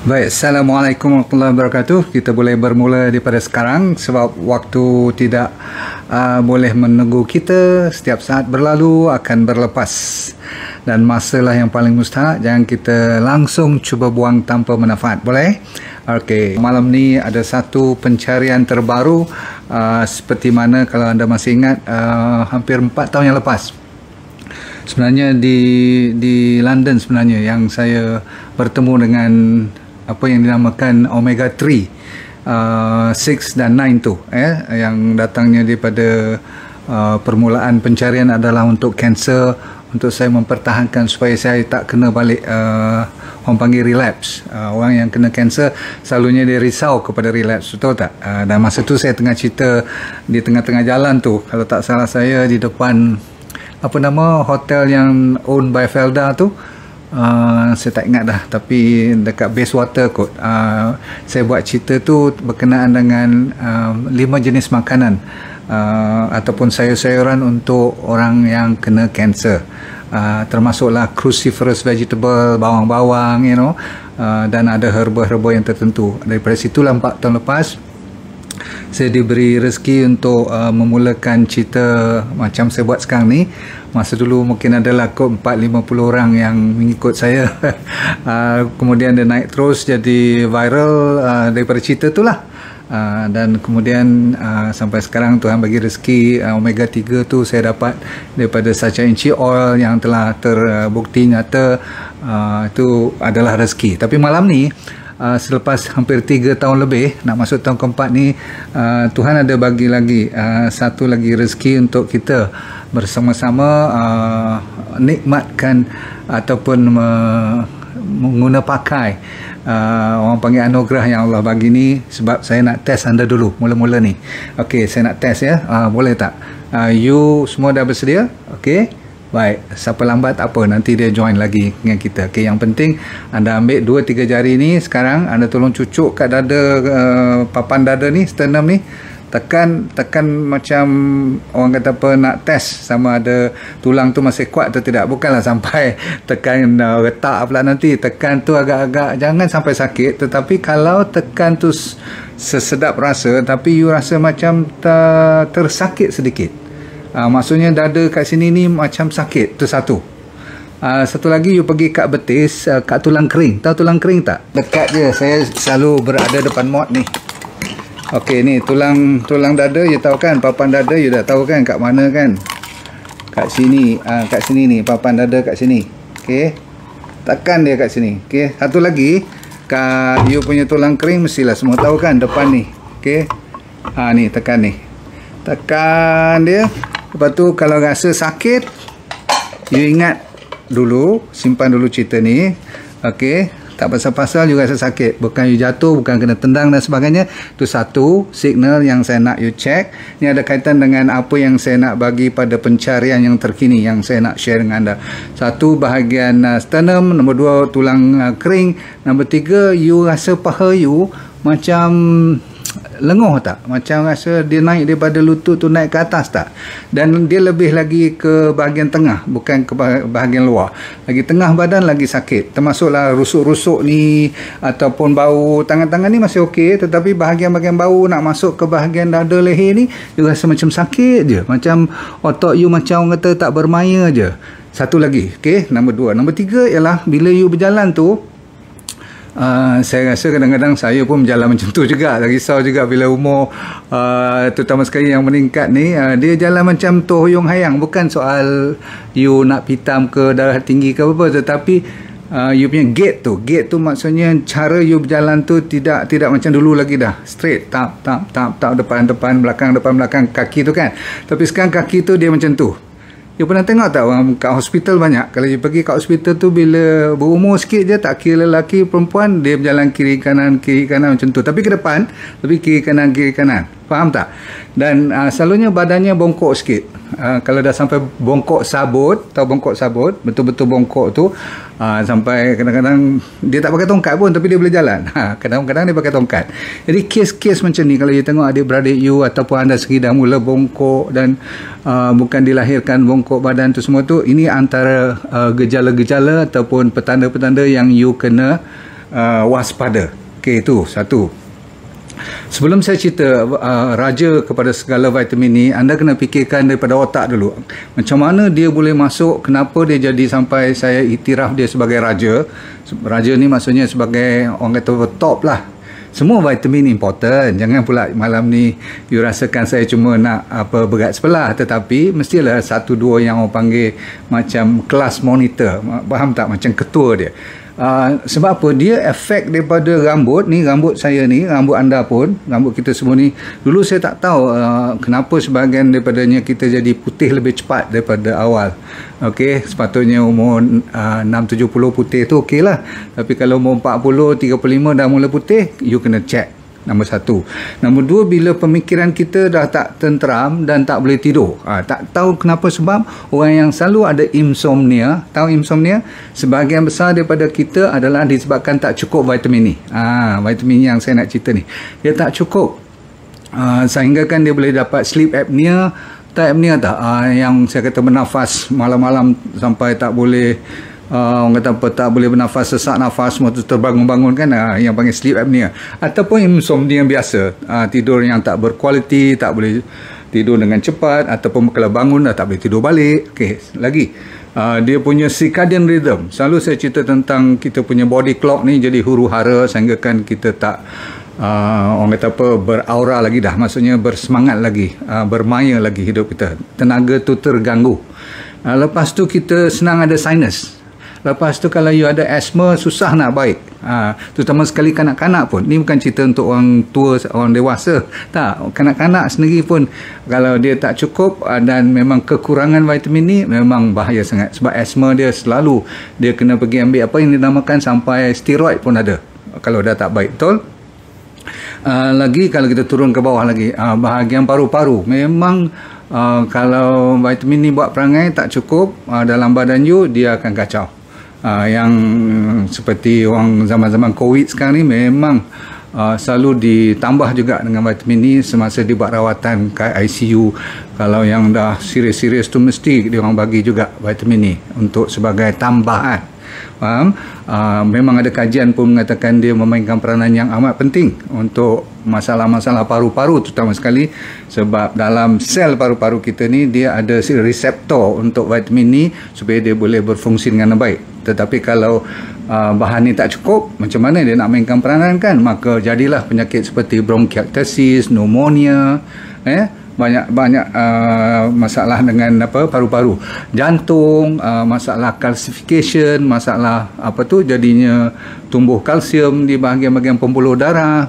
Baik, Assalamualaikum warahmatullahi wabarakatuh. Kita boleh bermula daripada sekarang sebab waktu tidak boleh menunggu kita. Setiap saat berlalu akan berlepas dan masalah yang paling mustahak jangan kita langsung cuba buang tanpa manfaat. Boleh? Okey, malam ni ada satu pencarian terbaru seperti mana kalau anda masih ingat hampir 4 tahun yang lepas. Sebenarnya di London sebenarnya yang saya bertemu dengan apa yang dinamakan Omega 3 6 dan 9 tu yang datangnya daripada permulaan pencarian adalah untuk kanser, untuk saya mempertahankan supaya saya tak kena balik orang panggil relapse. Orang yang kena kanser selalunya dia risau kepada relapse, betul tak? Dan masa tu saya tengah cerita di tengah-tengah jalan tu, kalau tak salah saya di depan apa nama hotel yang owned by Felda tu, saya tak ingat dah, tapi dekat Bayswater kot. Saya buat cerita tu berkenaan dengan 5 jenis makanan ataupun sayur-sayuran untuk orang yang kena kanser, termasuklah cruciferous vegetable, bawang-bawang, dan ada herba-herba yang tertentu. Daripada situlah 4 tahun lepas saya diberi rezeki untuk memulakan cerita macam saya buat sekarang ni. Masa dulu mungkin adalah kot 4-50 orang yang mengikut saya. Kemudian dia naik terus jadi viral daripada cerita tu lah. Dan kemudian sampai sekarang Tuhan bagi rezeki Omega 3 tu saya dapat daripada Sacha Inchi Oil yang telah terbukti nyata itu adalah rezeki. Tapi malam ni selepas hampir 3 tahun lebih nak masuk tahun keempat ni, Tuhan ada bagi lagi satu lagi rezeki untuk kita bersama-sama nikmatkan ataupun mengguna pakai orang panggil anugerah yang Allah bagi ni. Sebab saya nak test anda dulu mula-mula ni. Okey, saya nak test ya. Boleh tak? You semua dah bersedia? Okey. Baik, siapa lambat apa, nanti dia join lagi dengan kita. Okey, yang penting anda ambil 2-3 jari ni sekarang, anda tolong cucuk kat dada, papan dada ni, sternum ni. Tekan macam orang kata apa, nak test sama ada tulang tu masih kuat atau tidak. Bukanlah sampai tekan retak pula nanti. Tekan tu agak-agak, jangan sampai sakit. Tetapi kalau tekan tu sesedap rasa, tapi you rasa macam tersakit sedikit, maksudnya dada kat sini ni macam sakit, tu satu. Satu lagi, you pergi kat betis, kat tulang kering. Tahu tulang kering tak? Dekat je, saya selalu berada depan mod ni. Okey, ni tulang dada, you tahu kan? Papan dada you dah tahu kan kat mana kan? Kat sini, kat sini ni, papan dada kat sini. Okey, tekan dia kat sini. Okey, satu lagi, kat you punya tulang kering mestilah semua tahu kan, depan ni. Okey, ni tekan ni, tekan dia. Lepas tu kalau rasa sakit, you ingat dulu, simpan dulu cerita ni. Okey, tak pasal-pasal you rasa sakit, bukan you jatuh, bukan kena tendang dan sebagainya. Itu satu signal yang saya nak you check. Ni ada kaitan dengan apa yang saya nak bagi pada pencarian yang terkini yang saya nak share dengan anda. Satu, bahagian sternum. Nombor 2, tulang kering. Nombor 3, you rasa paha you macam lenguh tak? Macam rasa dia naik daripada lutut tu naik ke atas tak? Dan dia lebih lagi ke bahagian tengah, bukan ke bahagian luar. Lagi tengah badan lagi sakit. Termasuklah rusuk-rusuk ni ataupun bau tangan-tangan ni masih okey, tetapi bahagian-bahagian bau nak masuk ke bahagian dada leher ni, you rasa macam sakit je. Macam otak you macam orang kata tak bermaya je. Satu lagi, okey, nombor 2. Nombor 3 ialah bila you berjalan tu, saya rasa kadang-kadang saya pun berjalan macam tu juga. Tak risau juga bila umur terutama sekali yang meningkat ni, dia jalan macam tohyong hayang. Bukan soal you nak pitam ke darah tinggi ke apa-apa, tetapi you punya gate tu maksudnya cara you berjalan tu tidak macam dulu lagi dah straight, tap depan belakang kaki tu kan. Tapi sekarang kaki tu dia macam tu. You pernah tengok tak orang kat hospital banyak, kalau you pergi kat hospital tu bila berumur sikit je, tak kira lelaki perempuan, dia berjalan kiri kanan macam tu, tapi ke depan, tapi kiri kanan, faham tak? Dan selalunya badannya bongkok sikit. Kalau dah sampai bongkok sabut, tahu bongkok sabut, betul-betul bongkok tu, sampai kadang-kadang dia tak pakai tongkat pun tapi dia boleh jalan. Kadang-kadang dia pakai tongkat. Jadi kes-kes macam ni kalau you tengok adik-beradik you ataupun anda sendiri dah mula bongkok dan bukan dilahirkan bongkok badan tu semua tu, ini antara gejala-gejala ataupun petanda-petanda yang you kena waspada. Okey, itu satu. Sebelum saya cerita raja kepada segala vitamin ni, anda kena fikirkan daripada otak dulu. Macam mana dia boleh masuk, kenapa dia jadi sampai saya iktiraf dia sebagai raja. Raja ni maksudnya sebagai orang kata top lah. Semua vitamin important. Jangan pula malam ni you rasakan saya cuma nak berat sebelah, tetapi mestilah satu dua yang orang panggil macam kelas monitor. Faham tak? Macam ketua dia. Sebab apa? Dia efek daripada rambut ni, rambut saya ni, rambut anda pun, rambut kita semua ni. Dulu saya tak tahu kenapa sebahagian daripadanya kita jadi putih lebih cepat daripada awal. Okey, sepatutnya umur 6-70 putih tu okey lah. Tapi kalau umur 40, 35 dah mula putih, you kena check. Nombor satu. Nombor dua, bila pemikiran kita dah tak tenteram dan tak boleh tidur. Tak tahu kenapa, sebab orang yang selalu ada insomnia. Tahu insomnia? Sebahagian besar daripada kita adalah disebabkan tak cukup vitamin ni. Vitamin yang saya nak cerita ni. Dia tak cukup. Sehingga kan dia boleh dapat sleep apnea. Tak apnea tak? Yang saya kata bernafas malam-malam sampai tak boleh... orang kata apa, tak boleh bernafas, sesak nafas, semua tu terbangun-bangun kan, yang panggil sleep apnea. Ataupun insomnia biasa, tidur yang tak berkualiti, tak boleh tidur dengan cepat, ataupun kalau bangun dah tak boleh tidur balik. Okey, lagi dia punya circadian rhythm. Selalu saya cerita tentang kita punya body clock ni jadi huru-hara sehingga kan kita tak orang kata apa, beraura lagi dah, maksudnya bersemangat lagi, bermaya lagi hidup kita. Tenaga tu terganggu. Lepas tu kita senang ada sinus. Lepas tu kalau you ada asma, susah nak baik. Terutama sekali kanak-kanak pun. Ni bukan cerita untuk orang tua, orang dewasa. Tak, kanak-kanak sendiri pun kalau dia tak cukup dan memang kekurangan vitamin ni, memang bahaya sangat. Sebab asma dia selalu, dia kena pergi ambil apa yang dinamakan sampai steroid pun ada. Kalau dah tak baik, betul? Lagi kalau kita turun ke bawah lagi, bahagian paru-paru. Memang kalau vitamin ni buat perangai tak cukup dalam badan you, dia akan kacau. Yang seperti orang zaman-zaman COVID sekarang ni memang selalu ditambah juga dengan vitamin ni semasa dibuat rawatan kat ICU. Kalau yang dah serius-serius tu mesti dia orang bagi juga vitamin ni untuk sebagai tambahan. Faham? Memang ada kajian pun mengatakan dia memainkan peranan yang amat penting untuk masalah-masalah paru-paru, terutama sekali sebab dalam sel paru-paru kita ni dia ada reseptor untuk vitamin ni supaya dia boleh berfungsi dengan baik. Tetapi kalau bahan ni tak cukup, macam mana dia nak mainkan peranan kan? Maka jadilah penyakit seperti bronchiectasis, pneumonia, banyak masalah dengan paru-paru, jantung, masalah calcification, masalah jadinya tumbuh kalsium di bahagian-bahagian pembuluh darah.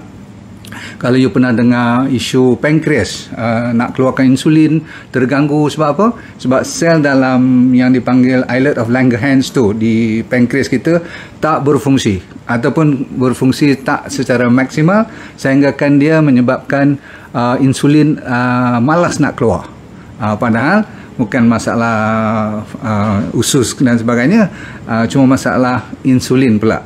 Kalau you pernah dengar isu pankreas, nak keluarkan insulin terganggu sebab apa? Sebab sel dalam yang dipanggil islet of Langerhans tu di pankreas kita tak berfungsi ataupun berfungsi tak secara maksimal sehingga kan dia menyebabkan insulin malas nak keluar. Padahal bukan masalah usus dan sebagainya, cuma masalah insulin pula.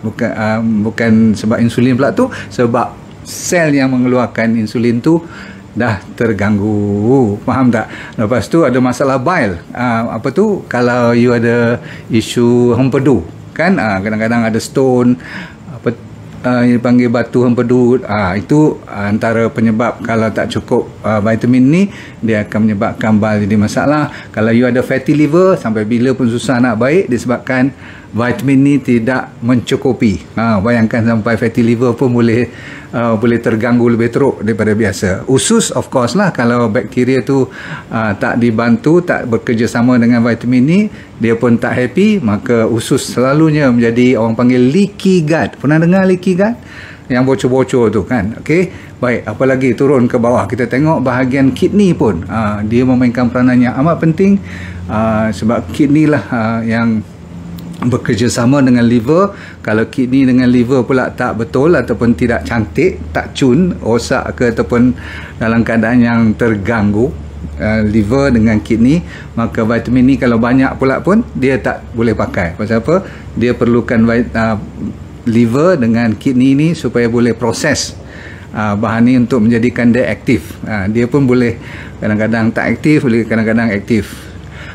Bukan sebab insulin pula tu, sebab sel yang mengeluarkan insulin tu dah terganggu. Faham tak? Lepas tu ada masalah bile. Kalau you ada isu hempedu kan, kadang-kadang ada stone, dipanggil batu hempedu. Itu antara penyebab. Kalau tak cukup vitamin ni, dia akan menyebabkan bile jadi masalah. Kalau you ada fatty liver, sampai bila pun susah nak baik disebabkan vitamin ni tidak mencukupi. Bayangkan sampai fatty liver pun boleh terganggu lebih teruk daripada biasa. Usus of course lah, kalau bakteria tu tak dibantu, tak bekerjasama dengan vitamin ni, dia pun tak happy, maka usus selalunya menjadi orang panggil leaky gut. Pernah dengar leaky gut? Yang bocor-bocor tu kan. Okey, baik, apalagi turun ke bawah kita tengok bahagian kidney pun, dia memainkan peranan yang amat penting, sebab kidney lah yang bekerjasama dengan liver. Kalau kidney dengan liver pula tak betul ataupun tidak cantik, tak cun, rosak ke ataupun dalam keadaan yang terganggu, liver dengan kidney, maka vitamin ni kalau banyak pula pun dia tak boleh pakai. Pasal apa? Dia perlukan liver dengan kidney ni supaya boleh proses bahan ni untuk menjadikan dia aktif. Dia pun boleh kadang-kadang tak aktif, boleh kadang-kadang aktif.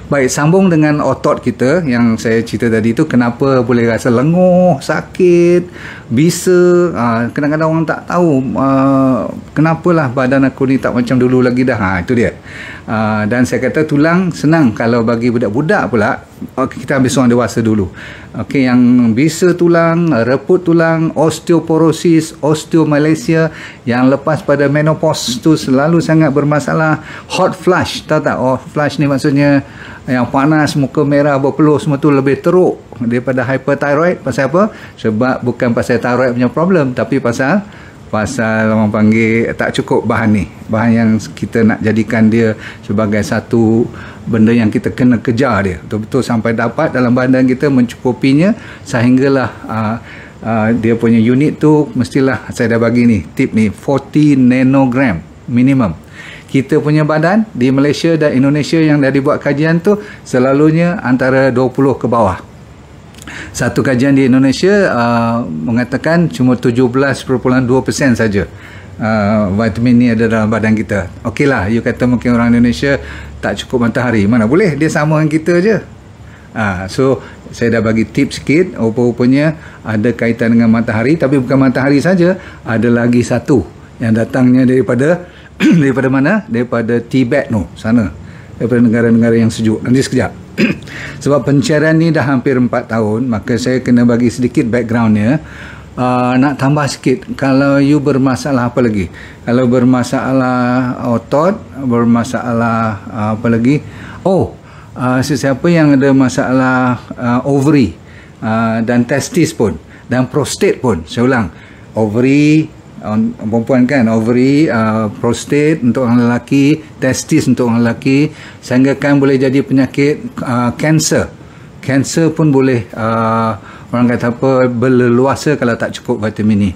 Baik, sambung dengan otot kita yang saya cerita tadi tu, kenapa boleh rasa lenguh, sakit, bisa. Kadang-kadang orang tak tahu kenapalah badan aku ni tak macam dulu lagi dah. Itu dia. Dan saya kata tulang senang kalau bagi budak-budak pula. Kita ambil seorang dewasa dulu. Okey, yang bisa tulang, reput tulang, osteoporosis, osteomalacia, yang lepas pada menopause tu selalu sangat bermasalah. Hot flush, tahu tak? Hot flush ni maksudnya yang panas, muka merah, berpeluh, semua tu lebih teruk daripada hyperthyroid. Pasal apa? Sebab bukan pasal thyroid punya problem, tapi pasal orang panggil tak cukup bahan ni. Bahan yang kita nak jadikan dia sebagai satu benda yang kita kena kejar dia betul-betul sampai dapat dalam badan kita mencukupinya, sehinggalah dia punya unit tu mestilah, saya dah bagi ni tip ni, 40 nanogram minimum. Kita punya badan di Malaysia dan Indonesia yang dah dibuat kajian tu selalunya antara 20 ke bawah. Satu kajian di Indonesia mengatakan cuma 17.2% saja vitamin ni ada dalam badan kita. Okeylah, you kata mungkin orang Indonesia tak cukup matahari. Mana boleh, dia sama dengan kita je. So saya dah bagi tips sikit. Rupa-rupanya ada kaitan dengan matahari, tapi bukan matahari saja, ada lagi satu yang datangnya daripada daripada mana? Daripada Tibet tu sana, daripada negara-negara yang sejuk. Nanti sekejap. Sebab pencarian ni dah hampir 4 tahun, maka saya kena bagi sedikit backgroundnya. Nak tambah sikit, kalau you bermasalah apa lagi, kalau bermasalah otot, bermasalah apa lagi, sesiapa yang ada masalah ovary dan testis pun, dan prostate pun, saya ulang, ovary perempuan kan, ovary, prostate untuk orang lelaki, testis untuk orang lelaki, sehingga kan boleh jadi penyakit kanser. Kanser pun boleh orang kata apa, berleluasa kalau tak cukup vitamin ni.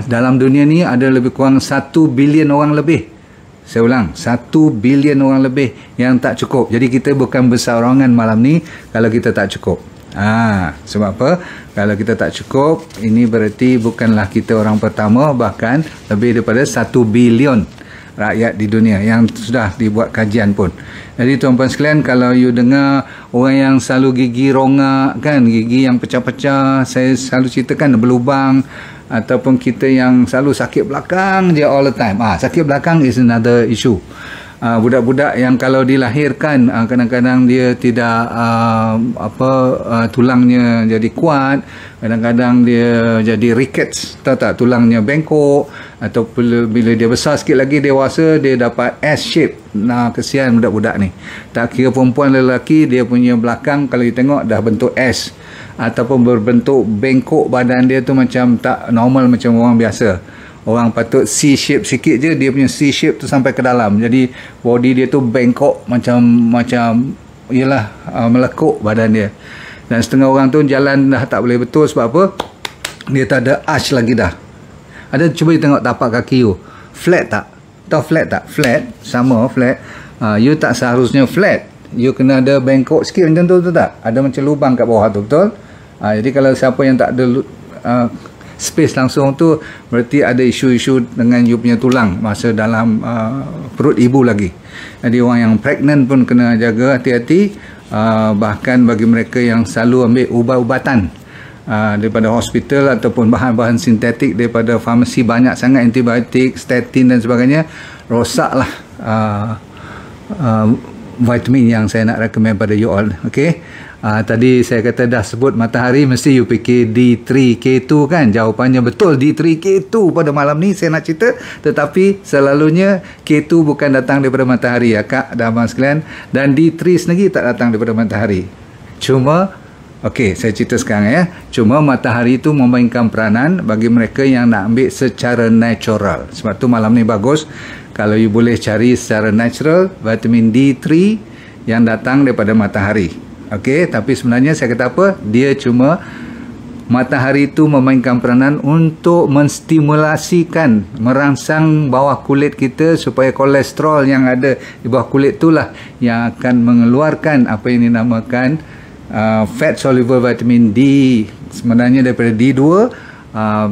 Dalam dunia ni ada lebih kurang 1 bilion orang lebih. Saya ulang, 1 bilion orang lebih yang tak cukup. Jadi kita bukan berseorangan malam ni kalau kita tak cukup. Sebab apa? Kalau kita tak cukup, ini berarti bukanlah kita orang pertama, bahkan lebih daripada 1 bilion rakyat di dunia yang sudah dibuat kajian pun. Jadi tuan-puan sekalian, kalau you dengar orang yang selalu gigi rongak kan, gigi yang pecah-pecah, saya selalu ceritakan berlubang, ataupun kita yang selalu sakit belakang je all the time. Sakit belakang is another issue. Budak-budak yang kalau dilahirkan kadang-kadang dia tidak tulangnya jadi kuat, kadang-kadang dia jadi rickets, tahu tak, tulangnya bengkok, atau bila dia besar sikit lagi dewasa dia dapat S shape. Kesian budak-budak ni. Tak kira perempuan lelaki, dia punya belakang kalau you tengok dah bentuk S, ataupun berbentuk bengkok, badan dia tu macam tak normal macam orang biasa. Orang patut C shape sikit je, dia punya C shape tu sampai ke dalam. Jadi body dia tu bengkok macam ialah melekuk badan dia. Dan setengah orang tu jalan dah tak boleh betul sebab apa? Dia tak ada arch lagi dah. Cuba you tengok tapak kaki you. Flat tak? Tahu flat tak? Flat, sama flat. You tak seharusnya flat. You kena ada bengkok sikit macam tu, betul tak? Ada macam lubang kat bawah tu, betul? Jadi kalau siapa yang tak ada space langsung tu, berarti ada isu-isu dengan you punya tulang masa dalam perut ibu lagi. Jadi orang yang pregnant pun kena jaga hati-hati. Bahkan bagi mereka yang selalu ambil ubat-ubatan daripada hospital ataupun bahan-bahan sintetik daripada farmasi, banyak sangat antibiotik, statin dan sebagainya, rosaklah vitamin yang saya nak recommend pada you all. Tadi saya kata dah sebut matahari, mesti you fikir D3K2 kan? Jawapannya betul, D3K2 pada malam ni saya nak cerita. Tetapi selalunya K2 bukan datang daripada matahari ya kak dan abang sekalian, dan D3 sendiri tak datang daripada matahari. Cuma saya cerita sekarang ya. Cuma matahari itu memainkan peranan bagi mereka yang nak ambil secara natural. Sebab tu malam ni bagus kalau you boleh cari secara natural vitamin D3 yang datang daripada matahari. Tapi sebenarnya saya kata apa? Dia cuma, matahari itu memainkan peranan untuk menstimulasikan, merangsang bawah kulit kita supaya kolesterol yang ada di bawah kulit itulah yang akan mengeluarkan apa yang dinamakan fat soluble vitamin D. Sebenarnya daripada D2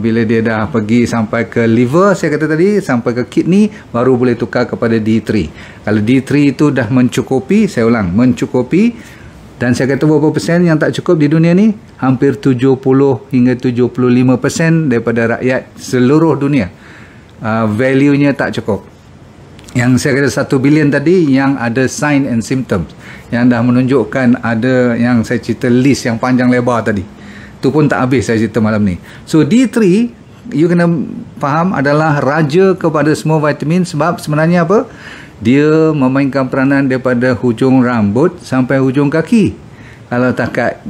Bila dia dah pergi sampai ke liver, saya kata tadi, sampai ke kidney, baru boleh tukar kepada D3. Kalau D3 itu dah mencukupi, saya ulang, mencukupi, dan saya kata berapa persen yang tak cukup di dunia ni? Hampir 70 hingga 75% daripada rakyat seluruh dunia. Value-nya tak cukup. Yang saya kata 1 bilion tadi, yang ada sign and symptoms, yang dah menunjukkan ada, yang saya cerita list yang panjang lebar tadi. Itu pun tak habis saya cerita malam ni. So D3, you kena faham, adalah raja kepada semua vitamin. Sebab sebenarnya apa? Dia memainkan peranan daripada hujung rambut sampai hujung kaki. Kalau takat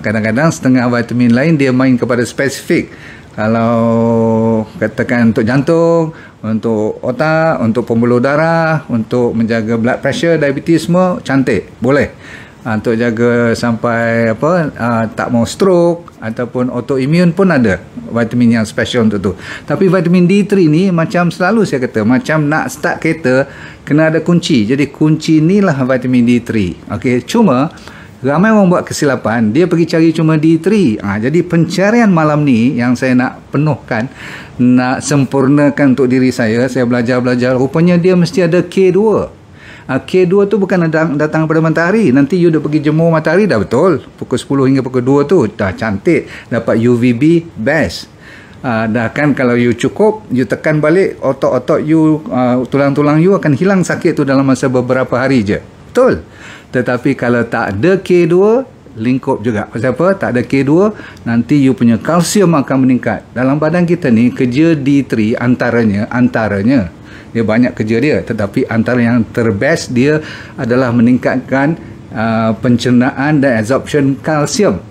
kadang-kadang setengah vitamin lain dia main kepada spesifik. Kalau katakan untuk jantung, untuk otak, untuk pembuluh darah, untuk menjaga blood pressure, diabetes, semua cantik, boleh. Untuk jaga sampai tak mau stroke ataupun autoimmune pun ada vitamin yang special untuk tu. Tapi vitamin D3 ni macam selalu saya kata, macam nak start kereta kena ada kunci. Jadi kunci ni lah vitamin D3. Okey, cuma ramai orang buat kesilapan, dia pergi cari cuma D3. Jadi pencarian malam ni yang saya nak penuhkan, nak sempurnakan untuk diri saya belajar-belajar, rupanya dia mesti ada K2. K2 tu bukan datang pada matahari. Nanti you dah pergi jemur matahari dah betul. Pukul 10 hingga pukul 2 tu dah cantik. Dapat UVB best. Dah kan, kalau you cukup, you tekan balik, otot-otot you, tulang-tulang you akan hilang sakit tu dalam masa beberapa hari je. Betul. Tetapi kalau tak ada K2, lingkup juga. Pasal apa? Tak ada K2, nanti you punya kalsium akan meningkat. Dalam badan kita ni, kerja D3 antaranya dia banyak kerja dia, tetapi antara yang terbest dia adalah meningkatkan pencernaan dan absorption kalsium.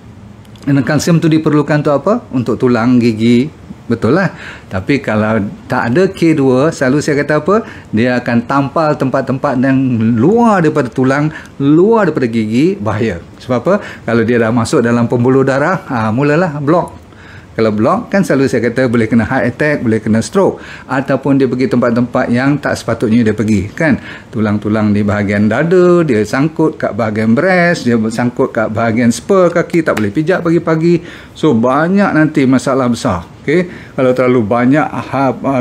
Dan kalsium tu diperlukan untuk apa? Untuk tulang, gigi, betul lah. Tapi kalau tak ada K2, selalu saya kata apa? Dia akan tampal tempat-tempat yang luar daripada tulang, luar daripada gigi, bahaya. Sebab apa? Kalau dia dah masuk dalam pembuluh darah, mulalah blok. Kalau blok kan selalu saya kata boleh kena heart attack, boleh kena stroke, ataupun dia pergi tempat-tempat yang tak sepatutnya dia pergi, kan? Tulang-tulang di bahagian dada, dia sangkut kat bahagian breast, dia sangkut kat bahagian spur kaki, tak boleh pijak pagi-pagi. So banyak nanti masalah besar. Okay? Kalau terlalu banyak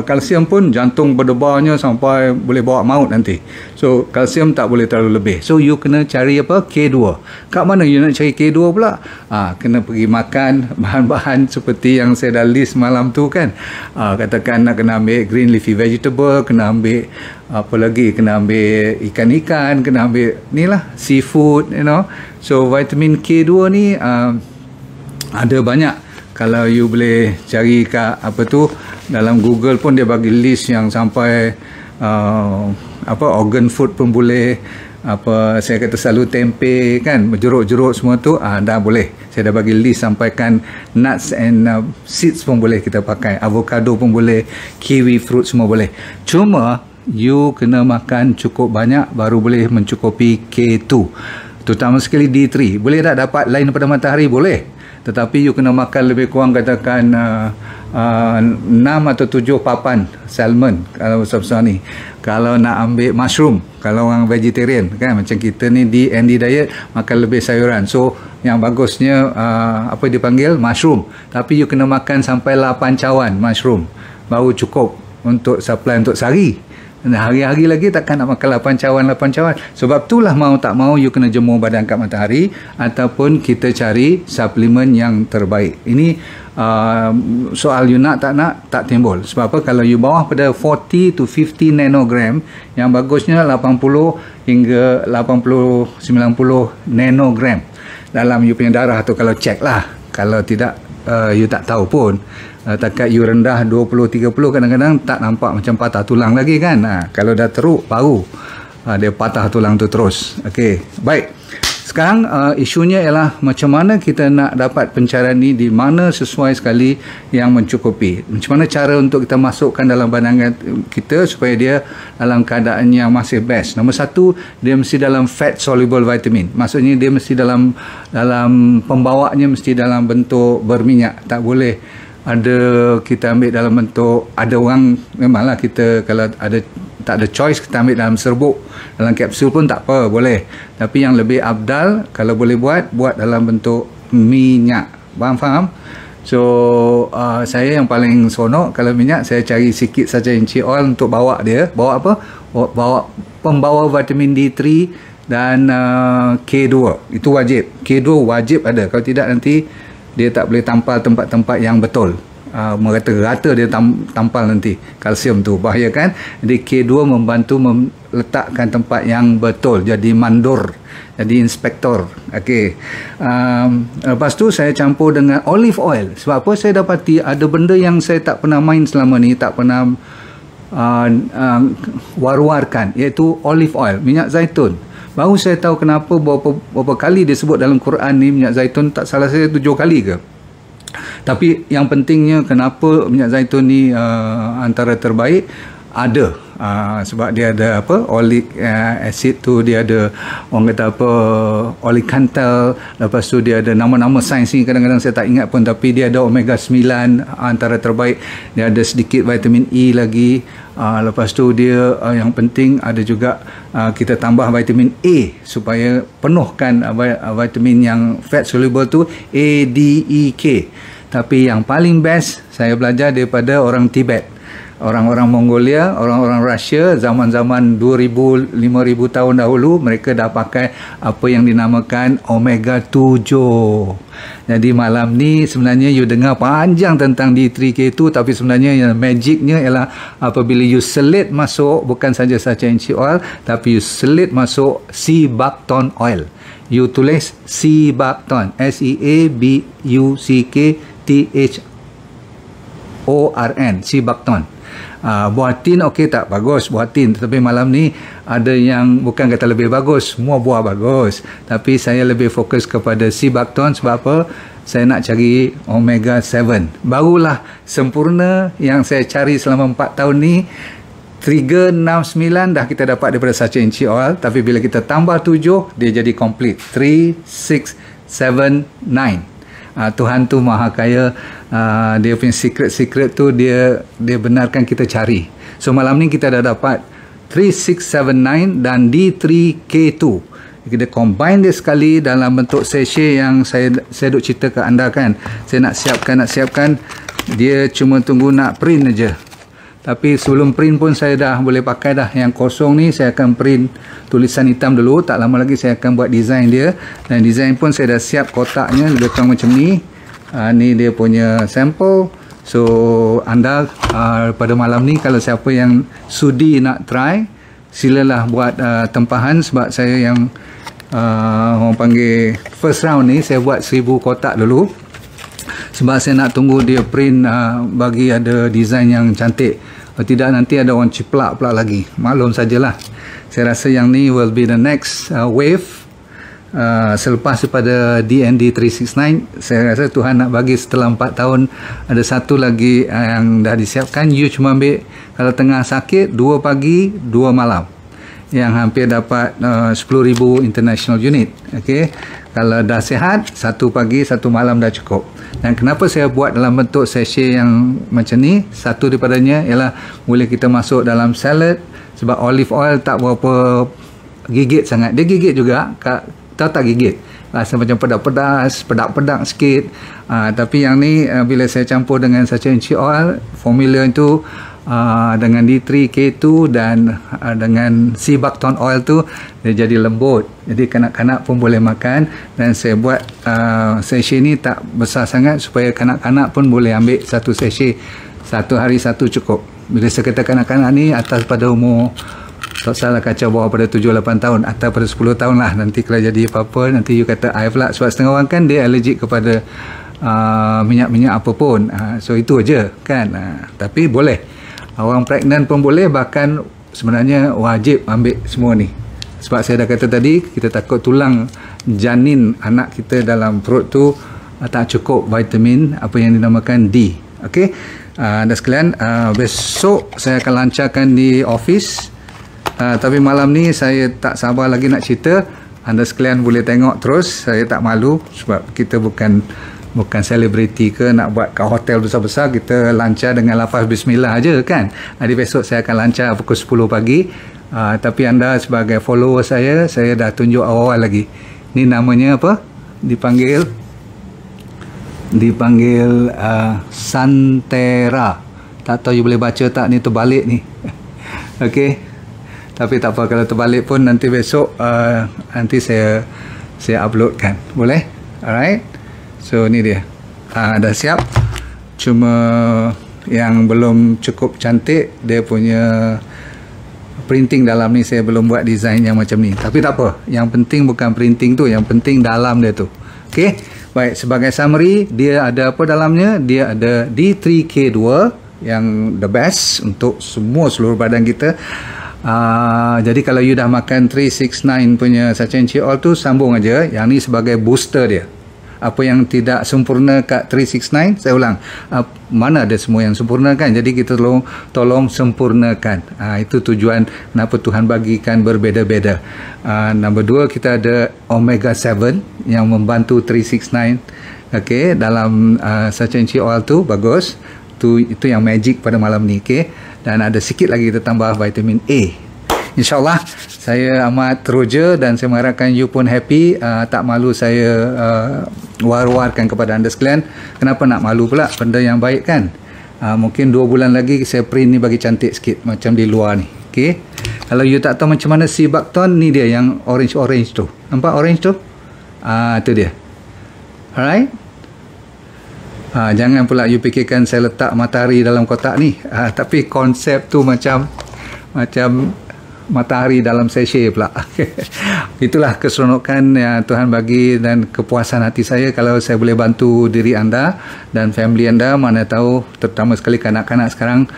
kalsium pun jantung berdebarnya sampai boleh bawa maut nanti. So kalsium tak boleh terlalu lebih. So you kena cari apa? K2. Kat mana you nak cari K2 pula? Kena pergi makan bahan-bahan seperti yang saya dah list malam tu, kan? Katakan nak kena ambil green leafy vegetable, kena ambil apa lagi, kena ambil ikan-ikan, kena ambil ni lah seafood, you know. So vitamin K2 ni ada banyak. Kalau you boleh cari kat dalam Google pun dia bagi list yang sampai organ food pun boleh, saya kata selalu tempe, kan, jeruk-jeruk semua tu dah boleh. Saya dah bagi list, sampaikan nuts and seeds pun boleh kita pakai, avocado pun boleh, kiwi fruit semua boleh. Cuma you kena makan cukup banyak baru boleh mencukupi K2, terutama sekali D3. Boleh tak dapat lain daripada matahari? Boleh. Tetapi you kena makan lebih kurang katakan 6 atau 7 papan salmon kalau besar-besar ni. Kalau nak ambil mushroom, kalau orang vegetarian, kan, macam kita ni di ND diet, makan lebih sayuran. So yang bagusnya apa dipanggil mushroom. Tapi you kena makan sampai 8 cawan mushroom baru cukup untuk supply untuk sehari. Hari-hari lagi takkan nak makan 8 cawan. Sebab itulah mau tak mau you kena jemur badan kat matahari, ataupun kita cari suplemen yang terbaik. Ini soal you nak tak timbul. Sebab apa? Kalau you bawah pada 40 to 50 nanogram, yang bagusnya 80 hingga 80-90 nanogram dalam you punya darah tu, kalau check lah. Kalau tidak, you tak tahu pun. Takat you rendah 20-30, kadang-kadang tak nampak macam patah tulang lagi, kan? Kalau dah teruk baru dia patah tulang tu terus. Okey, baik. Sekarang isunya ialah macam mana kita nak dapat pencarian ni di mana sesuai sekali yang mencukupi. Macam mana cara untuk kita masukkan dalam badan kita supaya dia dalam keadaan yang masih best. Nombor satu, dia mesti dalam fat soluble vitamin. Maksudnya dia mesti dalam pembawaannya mesti dalam bentuk berminyak. Tak boleh ada kita ambil dalam bentuk, ada orang memanglah kita kalau tak ada choice, kita ambil dalam serbuk, dalam kapsul pun tak apa, boleh. Tapi yang lebih abdal kalau boleh buat dalam bentuk minyak. Faham? So saya yang paling seronok kalau minyak, saya cari sikit saja inchi oil untuk bawa dia. Bawa apa? Bawa pembawa vitamin D3 dan K2. Itu wajib. K2 wajib ada. Kalau tidak nanti dia tak boleh tampal tempat-tempat yang betul. Merata-rata dia tampal nanti kalsium tu, bahaya kan. Jadi K2 membantu meletakkan tempat yang betul, jadi mandor, jadi inspektor. Okey. Lepas tu saya campur dengan olive oil. Sebab apa? Saya dapati ada benda yang saya tak pernah main selama ni, tak pernah war-warkan, iaitu olive oil, minyak zaitun. Baru saya tahu kenapa berapa kali dia sebut dalam Quran ni minyak zaitun, tak salah saya 7 kali ke. Tapi yang pentingnya kenapa minyak zaitun ni antara terbaik, ada sebab dia ada apa, oleic acid tu, dia ada orang kata apa, oleic cantal. Lepas tu dia ada nama-nama sains ni kadang-kadang saya tak ingat pun, tapi dia ada omega 9 antara terbaik. Dia ada sedikit vitamin E lagi. Lepas tu dia yang penting ada juga kita tambah vitamin A supaya penuhkan vitamin yang fat soluble tu, A, D, E, K. Tapi yang paling best saya belajar daripada orang Tibet, orang-orang Mongolia, orang-orang Rusia zaman-zaman 2000-5000 tahun dahulu. Mereka dah pakai apa yang dinamakan omega 7. Jadi malam ni sebenarnya you dengar panjang tentang D3K2, tapi sebenarnya yang magicnya ialah apabila you selit masuk bukan saja inchi oil, tapi you selit masuk sea buckthorn oil. You tulis sea buckthorn, SEABUCKTHORN, sea buckthorn. Buah tin okey tak? Bagus buah tin. Tapi malam ni ada yang bukan kata lebih bagus, semua buah bagus, tapi saya lebih fokus kepada sea buckthorn. Sebab apa? Saya nak cari omega 7. Barulah sempurna yang saya cari selama 4 tahun ni. 3, 6, 9 dah kita dapat daripada inchi oil, tapi bila kita tambah 7 dia jadi complete. 3, 6, 7, 9. Tuhan tu maha kaya. Dia punya secret tu dia benarkan kita cari. So malam ni kita dah dapat 3679 dan D3K2. Kita combine dia sekali dalam bentuk sachet yang saya duk cerita ke anda kan. Saya nak siapkan. Dia cuma tunggu nak print aja. Tapi sebelum print pun saya dah boleh pakai dah. Yang kosong ni saya akan print tulisan hitam dulu. Tak lama lagi saya akan buat design dia. Dan design pun saya dah siap kotaknya lebih kurang macam ni. Ni dia punya sampel. So anda pada malam ni kalau siapa yang sudi nak try, silalah buat tempahan. Sebab saya yang orang panggil first round ni saya buat 1000 kotak dulu. Sebab saya nak tunggu dia print bagi ada design yang cantik. Kalau tidak nanti ada orang ciplak pula lagi. Maklum sajalah. Saya rasa yang ni will be the next wave. Selepas daripada DND 369, saya rasa Tuhan nak bagi setelah 4 tahun ada satu lagi yang dah disiapkan. You cuma ambil kalau tengah sakit 2 pagi 2 malam, yang hampir dapat 10,000 international unit. Okay? Kalau dah sihat 1 pagi 1 malam dah cukup. Dan kenapa saya buat dalam bentuk sachet yang macam ni, satu daripadanya ialah boleh kita masuk dalam salad. Sebab olive oil tak berapa gigit sangat. Dia gigit juga, tahu tak gigit, rasa macam pedas-pedas, pedak-pedak sikit. Tapi yang ni bila saya campur dengan inchi oil, formula itu dengan D3K2 dan dengan sea buckthorn oil tu, dia jadi lembut. Jadi kanak-kanak pun boleh makan. Dan saya buat sachet ni tak besar sangat supaya kanak-kanak pun boleh ambil satu sachet, satu hari satu cukup. Bila saya kata kanak-kanak ni atas pada umur, tak salah kacau bawah pada 7-8 tahun, atas pada 10 tahun lah. Nanti kalau jadi apa-apa nanti you kata I pula. Sebab setengah orang kan dia allergic kepada minyak-minyak apa pun. So itu aja kan. Tapi boleh, orang pregnant pun boleh, bahkan sebenarnya wajib ambil semua ni. Sebab saya dah kata tadi, kita takut tulang janin anak kita dalam perut tu tak cukup vitamin apa yang dinamakan D. Okey, dan sekalian, besok saya akan lancarkan di office. Tapi malam ni saya tak sabar lagi nak cerita. Anda sekalian boleh tengok terus. Saya tak malu sebab kita bukan selebriti ke nak buat kat hotel besar-besar. Kita lancar dengan lafaz bismillah aja kan. Hari besok saya akan lancar pukul 10 pagi. Tapi anda sebagai follower saya dah tunjuk awal-awal lagi. Ni namanya apa? Dipanggil dipanggil Santera. Tak tahu you boleh baca tak ni terbalik ni. Okey. Tapi tak apa, kalau terbalik pun nanti besok nanti saya uploadkan. Boleh? Alright. So ni dia. Dah siap. Cuma yang belum cukup cantik dia punya printing dalam ni, saya belum buat design yang macam ni. Tapi tak apa. Yang penting bukan printing tu, yang penting dalam dia tu. Okey. Baik, sebagai summary, dia ada apa dalamnya? Dia ada D3K2 yang the best untuk seluruh badan kita. Jadi kalau you dah makan 369 punya Sanctuary All tu, sambung aja. Yang ni sebagai booster dia. Apa yang tidak sempurna kat 369, saya ulang, mana ada semua yang sempurna kan, jadi kita tolong sempurnakan. Itu tujuan kenapa Tuhan bagikan berbeza-beza. Nombor 2, kita ada Omega 7 yang membantu 369. Okey, dalam Sanctuary All tu bagus. Itu yang magic pada malam ni. Okey, dan ada sikit lagi kita tambah vitamin A. InsyaAllah saya amat teruja dan saya mengharapkan you pun happy. Tak malu saya war-warkan kepada anda sekalian. Kenapa nak malu pula? Benda yang baik kan. Mungkin 2 bulan lagi saya print ni bagi cantik sikit macam di luar ni. Okay. Kalau you tak tahu macam mana si Buckton, ni dia yang orange tu. Nampak orange tu? Itu dia. Alright. Jangan pula you fikirkan saya letak matahari dalam kotak ni. Tapi konsep tu macam matahari dalam sachet pula. Itulah keseronokan yang Tuhan bagi dan kepuasan hati saya kalau saya boleh bantu diri anda dan family anda. Mana tahu, terutama sekali kanak-kanak sekarang,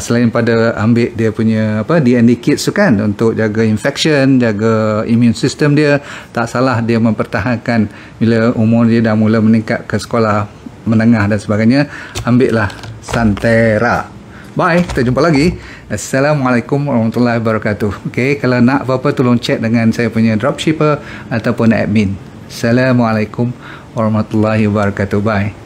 selain pada ambil dia punya DND kits tu kan, untuk jaga infection, jaga immune system dia, tak salah dia mempertahankan bila umur dia dah mula meningkat ke sekolah menengah dan sebagainya. Ambillah Santera. Bye, kita jumpa lagi. Assalamualaikum warahmatullahi wabarakatuh. Okey, kalau nak apa-apa tolong chat dengan saya punya dropshipper ataupun admin. Assalamualaikum warahmatullahi wabarakatuh. Bye.